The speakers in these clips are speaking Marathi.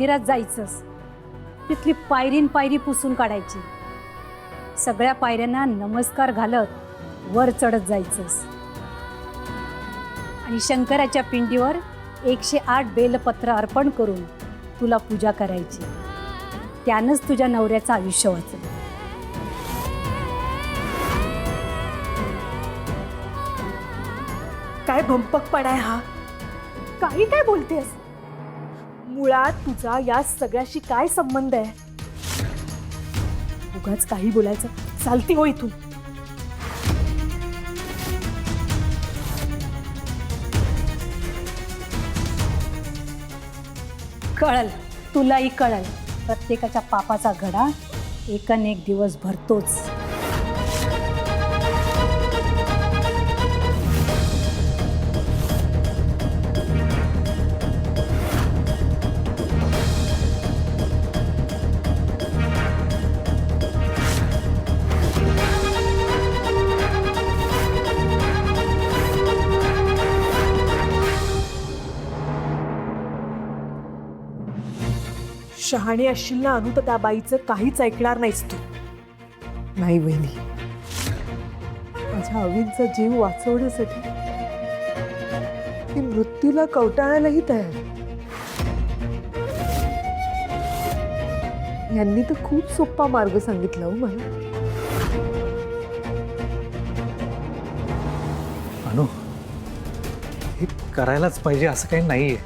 मंदिरात जायचंस, तिथली पायरीन पायरी पुसून काढायची, सगळ्या पायऱ्यांना नमस्कार घालत वर चढत जायचंस आणि शंकराच्या पिंडीवर 108 बेलपत्र अर्पण करून तुला पूजा करायची. त्यानंच तुझ्या नवऱ्याचं आयुष्य वाचलं. काय भंपकपणा आहे हा? काही काय बोलतेस? मुळात तुझा या सगळ्याशी काय संबंध आहे? उगाच काही बोलायचं, चालती हो इथून. कळल, तुलाही कळल. प्रत्येकाच्या पापाचा घडा एकन एक दिवस भरतोच. शहाणी असशील ना अनु, तर त्या बाईचं काहीच ऐकणार नाहीस तू. नाही वहिनी, माझ्या अवींचा जीव वाचवण्यासाठी ती मृत्यूला कवटाळायलाही तयार. यांनी तर खूप सोपा मार्ग सांगितला हो मला. अनु, हे करायलाच पाहिजे असं काही नाहीये.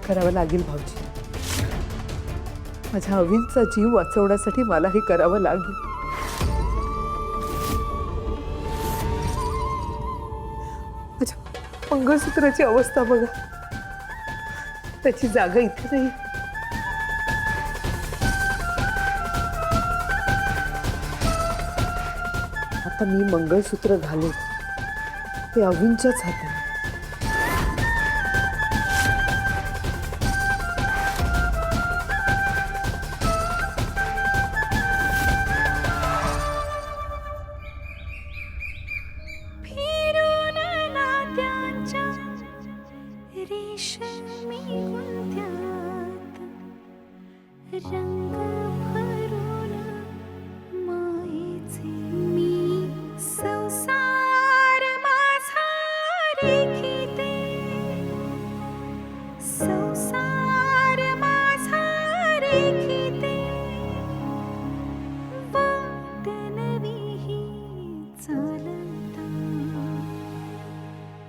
करावं लागेल भाऊजी. माझ्या अवींचा जीव वाचवण्यासाठी मला हे करावं लागेल. माझ्या मंगळसूत्राची अवस्था बघा, त्याची जागा इथे नाही. आता मी मंगळसूत्र घालेन ते अवींच्याच हातात. रंग भरून मायेचे मी संसार माझा रेखिते, संसार माझा रेखिते, वाट नवीही चालता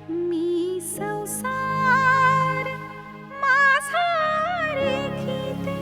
मी संसार माझा रेखिते.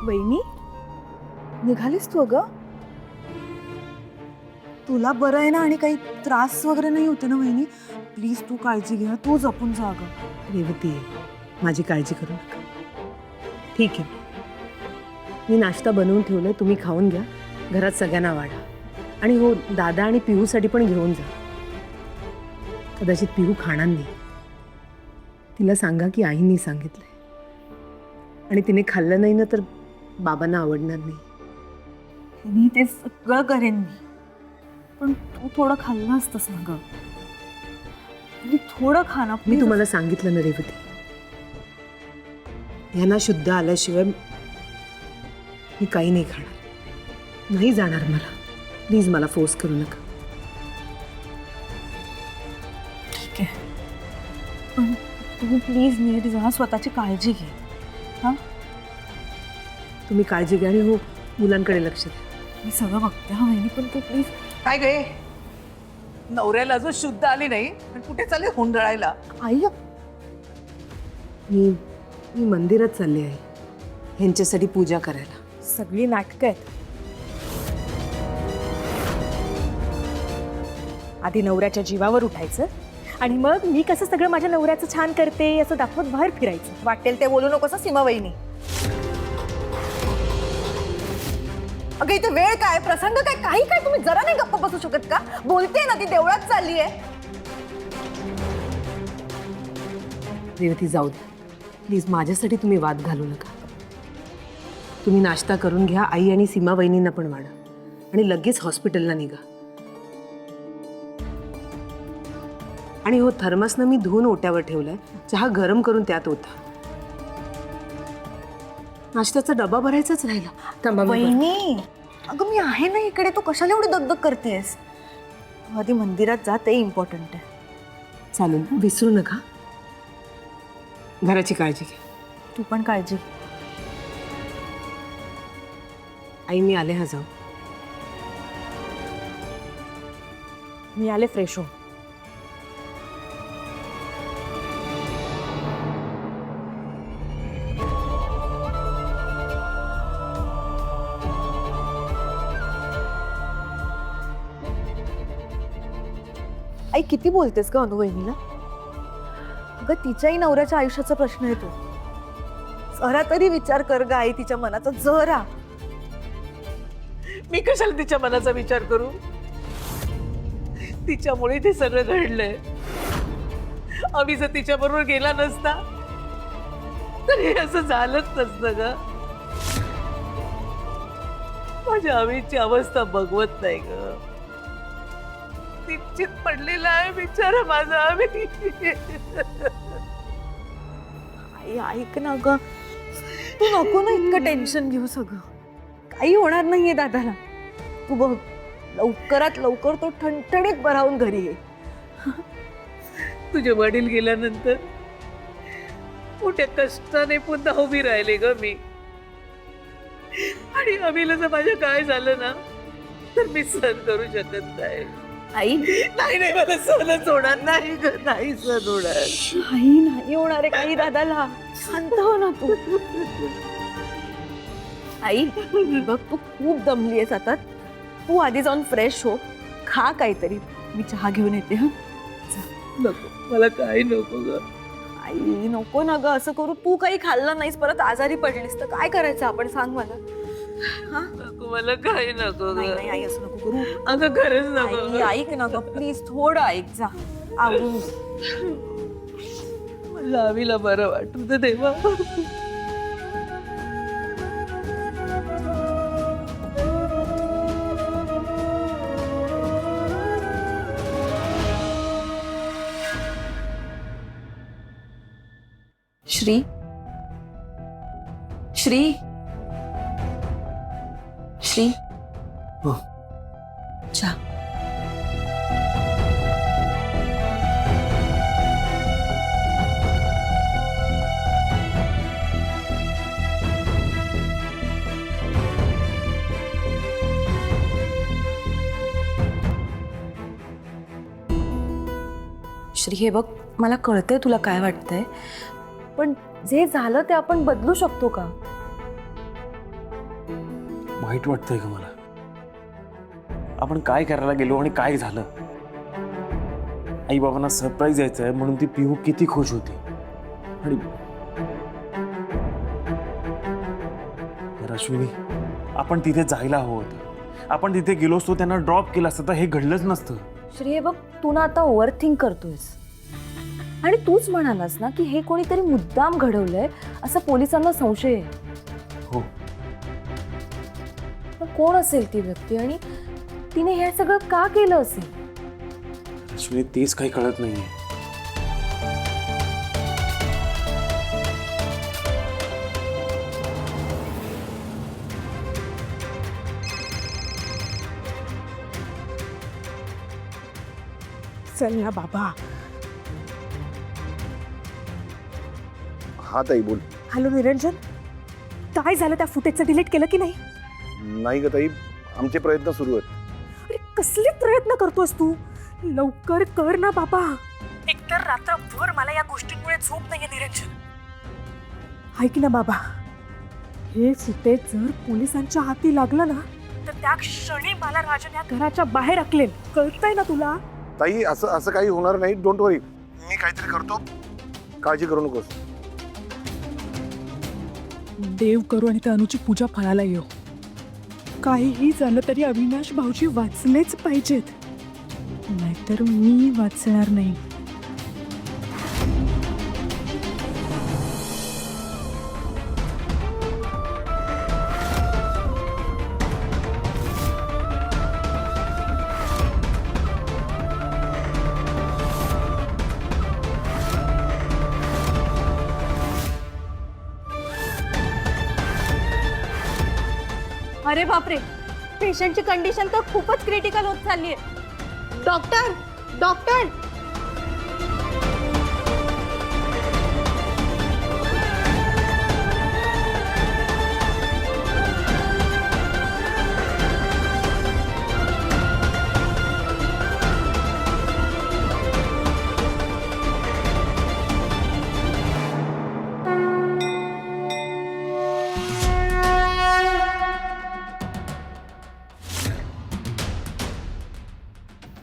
वहिनी, निघालीस तू? अगं, तुला बरं आहे ना आणि काही त्रास वगैरे नाही होते ना वहिनी? प्लीज तू काळजी घे, तू जपून जा. अगं रेवती, माझी काळजी करू नका. ठीक आहे, मी नाश्ता बनवून ठेवलाय, तुम्ही खाऊन घ्या. घरात सगळ्यांना वाढा. आणि हो, दादा आणि पिहूसाठी पण घेऊन जा. कदाचित पिहू खाणार नाही. तिला सांगा की आईंनी सांगितलंय. आणि तिने खाल्लं नाही ना तर बाबांना आवडणार नाही. मी ते सगळं करेन मी, पण तू थोडं खाल्लं असतंस ना गं. थोडं खाना. मी तुम्हाला सांगितलं ना रेवती, यांना शुद्ध आल्याशिवाय मी काही नाही खाणार. नाही जाणार मला. प्लीज मला फोर्स करू नका. ठीक आहे, पण तू प्लीज नीट जा, स्वतःची काळजी घे. हां, तुम्ही काळजी घ्या आणि हो, मुलांकडे लक्ष द्या. मी सगळं बघते हा वहिनी, पण तू प्लीज. काय गे नवऱ्याला अजून शुद्ध आली नाही आणि कुठे चालले हुंदळायला? आई मी मी मंदिरात चालले आहे ह्यांच्यासाठी पूजा करायला. सगळी नाटकं आहेत. आधी नवऱ्याच्या जीवावर उठायचं आणि मग मी कसं सगळं माझ्या नवऱ्याचं छान करते असं दाखवत बाहेर फिरायचं. वाटेल ते बोलू नकोस सीमा वहिनी. अगं इथे वेळ काय, प्रसंग काय, काही काय, तुम्ही जरा नाही गप्प बसू शकत का? बोलते ना, ती देवळात चालली आहे. रेवती जाऊ द्या प्लीज, माझ्यासाठी तुम्ही वाद घालू नका. तुम्ही नाश्ता करून घ्या, आई आणि सीमा वहिनींना पण वाढा आणि लगेच हॉस्पिटलला निघा. आणि हो, थर्मसनं मी धुवून ओट्यावर ठेवलाय, चहा गरम करून त्यात ओता. नाश्त्याचा डबा भरायचाच राहिला. थांबा मी भरते. वहिनी अगं मी आहे ना इकडे, तू कशाला एवढी दगदग करतेस? आधी मंदिरात जा, ते इम्पॉर्टंट आहे. चालेल, विसरू नका. घराची काळजी घ्या. तू पण काळजी. आई मी आले, हा जाऊ. मी आले फ्रेश हो. आई किती बोलतेस का अनुवहिनीला? अगं तिच्याही नवऱ्याच्या आयुष्याचा प्रश्न आहे तो. जरा तरी विचार कर ग आई तिच्या मनाचा, जरा. मी कशाला तिच्या मनाचा विचार करू? तिच्यामुळे ते सगळं घडलंय. आम्ही जर तिच्या बरोबर गेला नसता तर हे असं झालंच नसतं ग. माझ्या आम्हीची अवस्था बघवत नाही ग. निश्चित पडलेला आहे बिचारा माझा आम्ही. आई ऐक ना ग, तू नको ना इतकं टेन्शन घेऊ. सगळं काही होणार नाहीये दादाला. तू बघ, लवकरात लवकर तो ठणठणीत बरावून घरी ये. तुझे वडील गेल्यानंतर मोठ्या कष्टाने पुन्हा उभी राहिले ग मी. आणि अभिला जर माझ्या काय झालं ना तर मी सहन करू शकत नाही. आई नाही नाही, मला सहनच होणार नाही ग, नाही सहन होणार. काही नाही होणार आहे काही दादाला. शांत हो ना तू. आई बघ, तू खूप दमली आहेस आता. तू आधी जाऊन फ्रेश हो, खा काहीतरी. मी चहा घेऊन येते. हा नको, मला काही नको ग. आई नको ना ग असं करू. तू काही खाल्लं नाहीस, परत आजारी पडलीस तर काय करायचं आपण, सांग मला. हा नको, मला काही नको नाही ग. नाही आई, असं नको करू. अगं खरंच नको आई, ग. ऐक ना ग प्लीज, थोडं ऐक. जा आवडून. मला अभिला बरं वाटू दे देवा. श्री श्री श्री हो. चहा. श्री हे बघ, मला कळतंय तुला काय वाटतंय, पण जे झालं ते आपण बदलू शकतो का? वाईट वाटतंय का मला? आपण काय करायला गेलो आणि काय झालं? आई बाबांना सरप्राईज द्यायचं आहे म्हणून ती पिहू किती खुश होती. आणि अश्विनी, आपण तिथे जायला हवं होतं. आपण तिथे गेलो असतो, त्यांना ड्रॉप केलं असतं तर हे घडलंच नसतं. श्री हे बघ, तू ना आता ओव्हर थिंक करतोयस. आणि तूच म्हणालास ना की हे कोणीतरी मुद्दाम घडवलंय असं पोलिसांना संशय आहे. हो, पण कोण असेल ती व्यक्ती आणि तिने हे सगळं का केलं असेल? अश्विनी, तेच काही कळत नाहीये. चल ना बाबा. हा ताई बोल. हॅलो निरंजन, काय झालं? त्या फुटेजचं डिलीट केलं की नाही? नाही ग ताई, आमचे प्रयत्न सुरू आहेत. अरे कसले प्रयत्न करतोस तू? लवकर कर ना बाबा. एकतर रात्रभर मला या गोष्टींमुळे झोप नाहीये निरंजन. ऐक ना बाबा, हे फुटेज जर पोलिसांच्या हाती लागलं ना तर त्या क्षणी मला राजन या घराच्या बाहेर हाकलेल. कळतंय ना तुला? ताई असं असं काही होणार नाही. डोंट वरी, मी काहीतरी करतो, काळजी करू नकोस. देव करू आणि त्या अनुची पूजा फळाला येऊ. काहीही झालं तरी अविनाश भाऊजी वाचलेच पाहिजेत, नाहीतर मी वाचणार नाही. अरे बापरे, पेशंटची कंडिशन तर खूपच क्रिटिकल होत चालली आहे. डॉक्टर डॉक्टर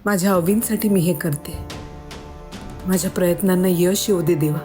माझ्या अवींसाठी मी हे करते. माझ्या प्रयत्नांना यश येऊ दे देवा.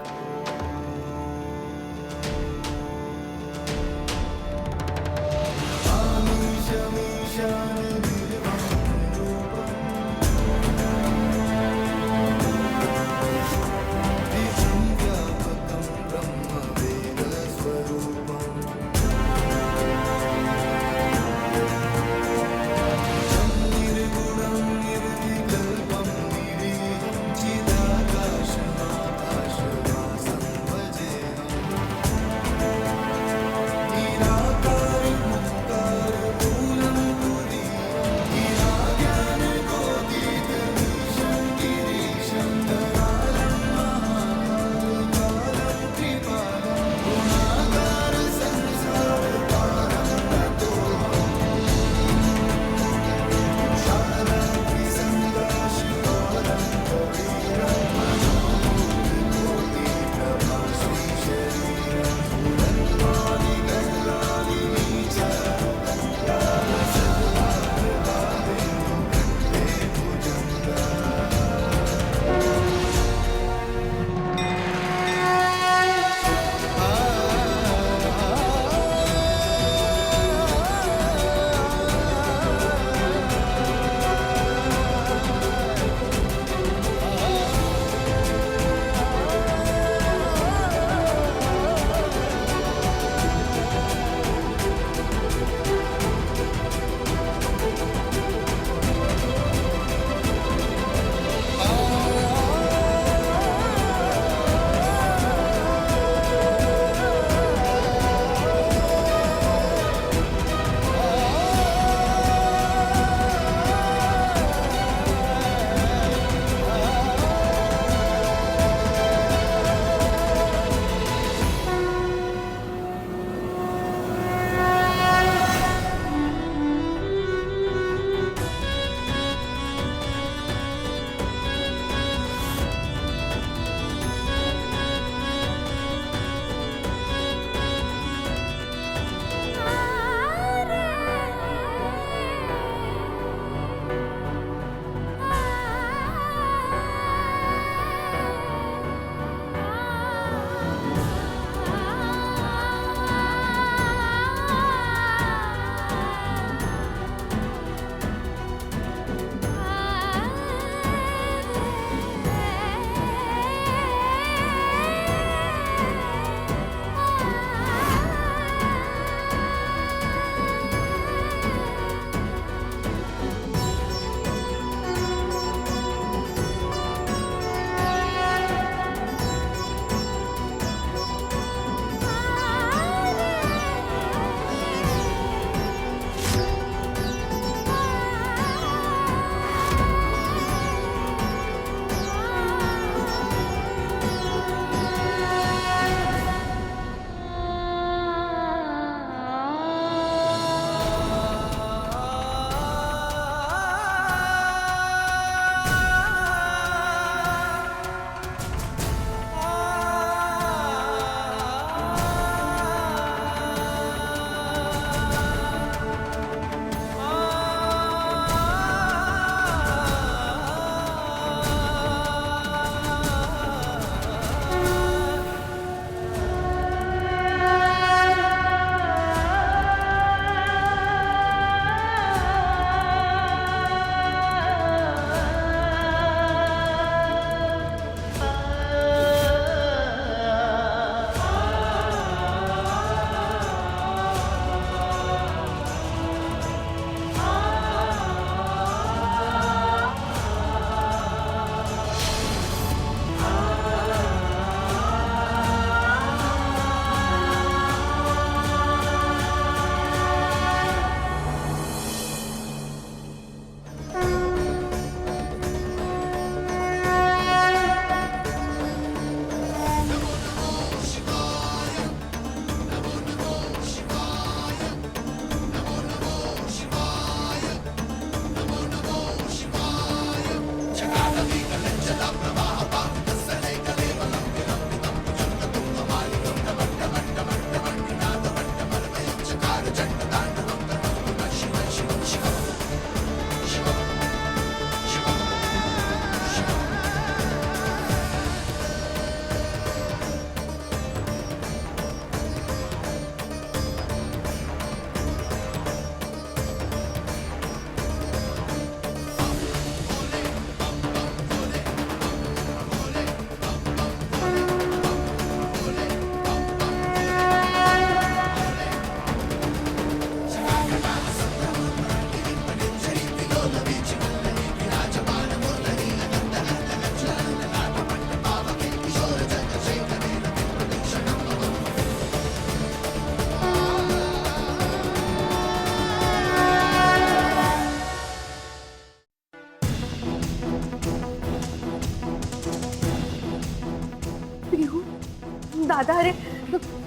दादा अरे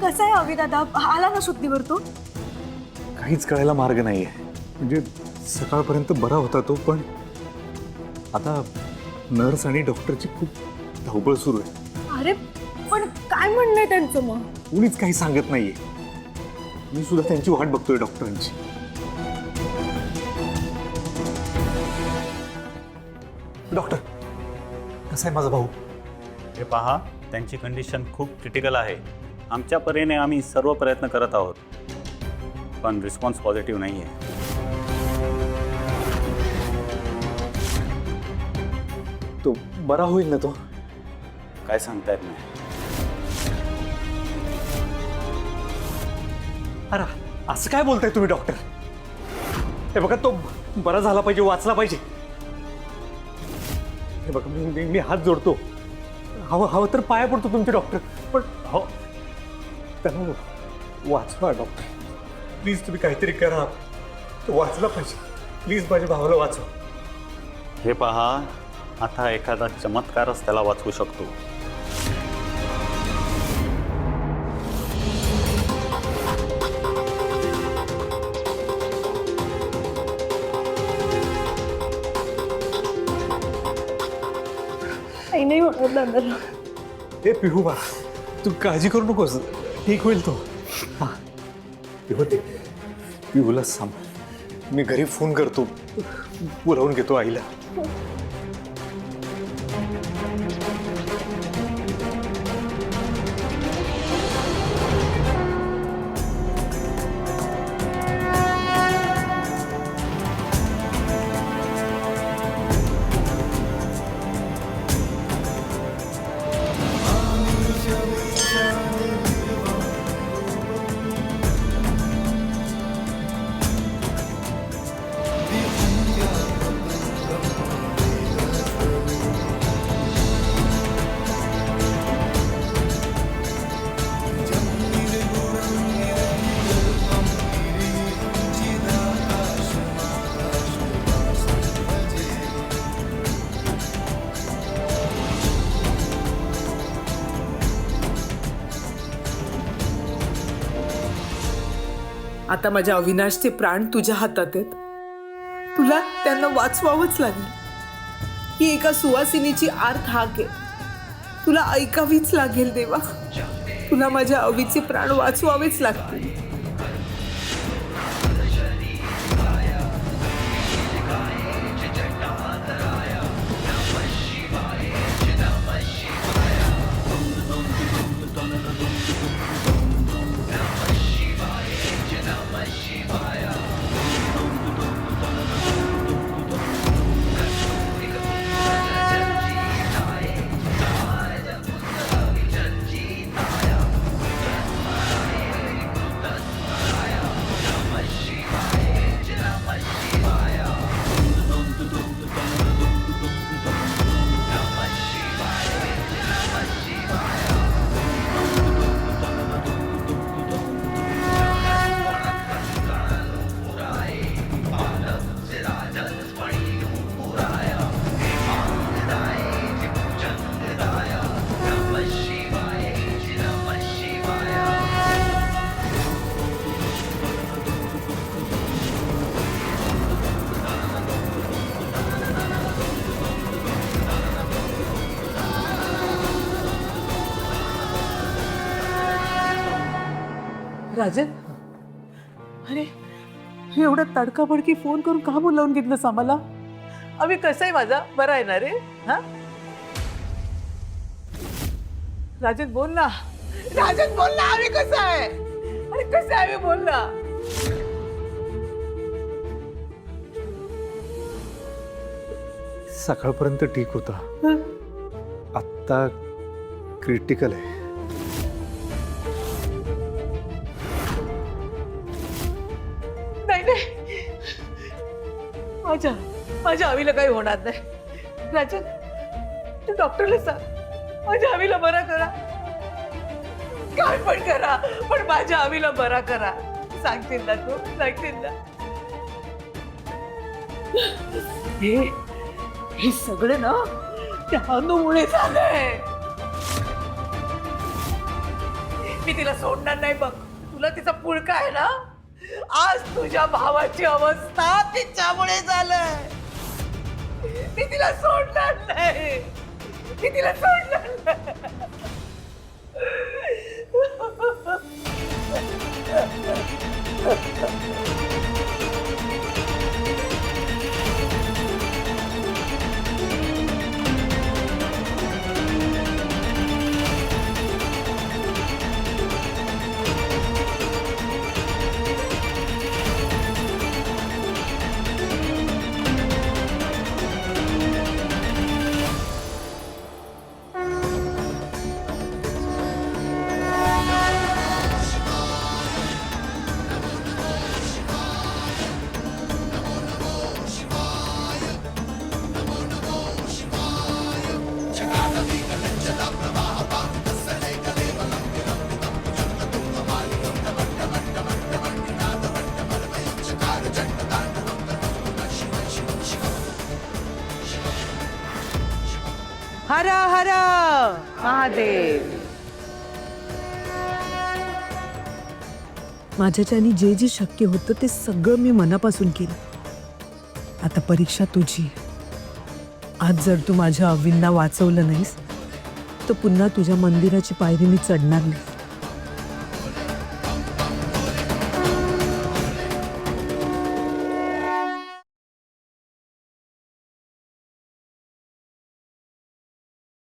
कसा आहे अवी दादा? आला ना शुद्धीवर तो? काहीच कळायला मार्ग नाहीये. म्हणजे सकाळपर्यंत बरा होता तो, पण आता नर्स आणि डॉक्टरची खूप धावपळ सुरू आहे. अरे पण काय म्हणणं आहे त्यांचं मग? कुणीच काही सांगत नाहीये. मी सुद्धा त्यांची वाट बघतोय डॉक्टरांची. डॉक्टर, कसा आहे माझा भाऊ? हे पहा, त्यांची कंडिशन खूप क्रिटिकल आहे. आमच्या परीने आम्ही सर्व प्रयत्न करत आहोत, पण रिस्पॉन्स पॉझिटिव्ह नाही आहे. तो बरा होईल ना? तो काय सांगता येत नाही. अरे असं काय बोलताय तुम्ही डॉक्टर? हे बघा, तो बरा झाला पाहिजे, वाचला पाहिजे. हे बघा, मी हात जोडतो. हवं तर पाया पडतो तुमचे डॉक्टर, पण हो त्यांना वाचवा डॉक्टर. प्लीज तुम्ही काहीतरी करा. तो वाचला पाहिजे. प्लीज माझ्या भावाला वाचवा. हे पहा, आता एखादा चमत्कारच त्याला वाचवू शकतो. काही नाही होणार दादाला. हे पिहू बा, तू काळजी करू नकोस. ठीक होईल तो. हा पिहूला सांभाळ. मी घरी फोन करतो, बोलावून घेतो आईला. आता माझ्या अविनाशचे प्राण तुझ्या हातात आहेत. तुला त्यांना वाचवावंच लागेल. ही एका सुवासिनीची आर्त हाक आहे. तुला ऐकावीच लागेल देवा. तुला माझ्या अवीचे प्राण वाचवावेच लागतील. राजन, अरे एवढा तडकाफडकी फोन करून का बोलावून घेतलंस आम्हाला? अभि कसा आहे माझा? बरा आहे ना रे? हा राजन बोल ना. राजन बोल ना, अभि कसा आहे? अरे कसा आहे बोल ना. सकाळपर्यंत ठीक होता, आत्ता क्रिटिकल आहे. नाही माझ्या आवीला काही होणार नाही. राजन, तू डॉक्टरला सांग माझ्या आवीला बरा करा. काय पण करा, पण माझ्या आवीला बरा करा. सांगतील ना तू? सांगतील ना? हे सगळं ना त्या अनुमुळे झालंय. मी तिला सोडणार नाही बघ. तुला तिचा पुळका आहे ना. आज तुझ्या भावाची अवस्था तिच्यामुळे झालंय. मी तिला सोडणार नाही. मी तिला सोडणार नाही. हर हर महादेव. माझ्याच्यानी जे जे शक्य होतं ते सगळं मी मनापासून केलं. आता परीक्षा तुझी. आज जर तू माझ्या अवींना वाचवलं नाहीस तर पुन्हा तुझ्या मंदिराची पायरी मी चढणार नाही.